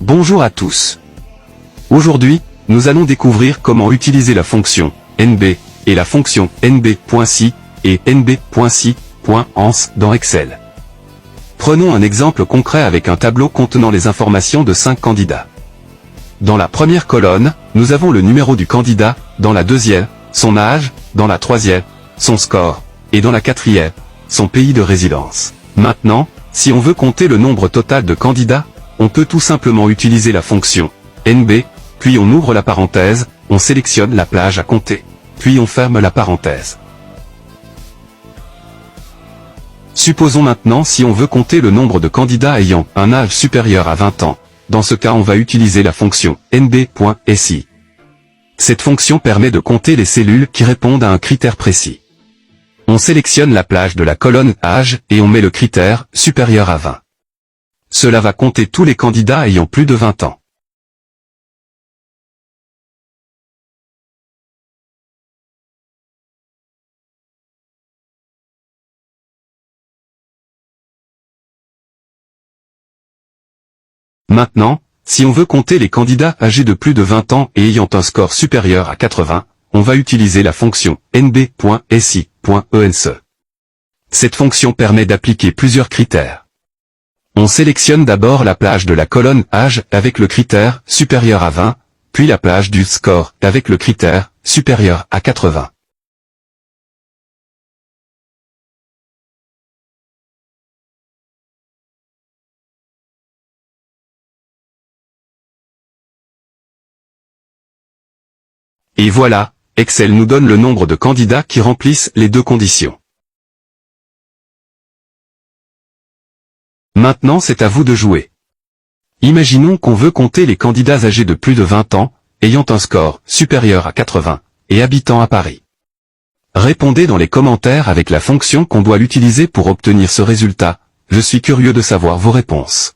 Bonjour à tous. Aujourd'hui, nous allons découvrir comment utiliser la fonction NB et la fonction NB.si et NB.si.ans dans Excel. Prenons un exemple concret avec un tableau contenant les informations de 5 candidats. Dans la première colonne, nous avons le numéro du candidat, dans la deuxième, son âge, dans la troisième, son score, et dans la quatrième, son pays de résidence. Maintenant, si on veut compter le nombre total de candidats, on peut tout simplement utiliser la fonction NB, puis on ouvre la parenthèse, on sélectionne la plage à compter, puis on ferme la parenthèse. Supposons maintenant si on veut compter le nombre de candidats ayant un âge supérieur à 20 ans. Dans ce cas, on va utiliser la fonction NB.si. Cette fonction permet de compter les cellules qui répondent à un critère précis. On sélectionne la plage de la colonne âge et on met le critère supérieur à 20. Cela va compter tous les candidats ayant plus de 20 ans. Maintenant, si on veut compter les candidats âgés de plus de 20 ans et ayant un score supérieur à 80, on va utiliser la fonction nb.si.ens. Cette fonction permet d'appliquer plusieurs critères. On sélectionne d'abord la plage de la colonne âge avec le critère supérieur à 20, puis la plage du score avec le critère supérieur à 80. Et voilà, Excel nous donne le nombre de candidats qui remplissent les deux conditions. Maintenant c'est à vous de jouer. Imaginons qu'on veut compter les candidats âgés de plus de 20 ans, ayant un score supérieur à 80, et habitant à Paris. Répondez dans les commentaires avec la fonction qu'on doit l'utiliser pour obtenir ce résultat, je suis curieux de savoir vos réponses.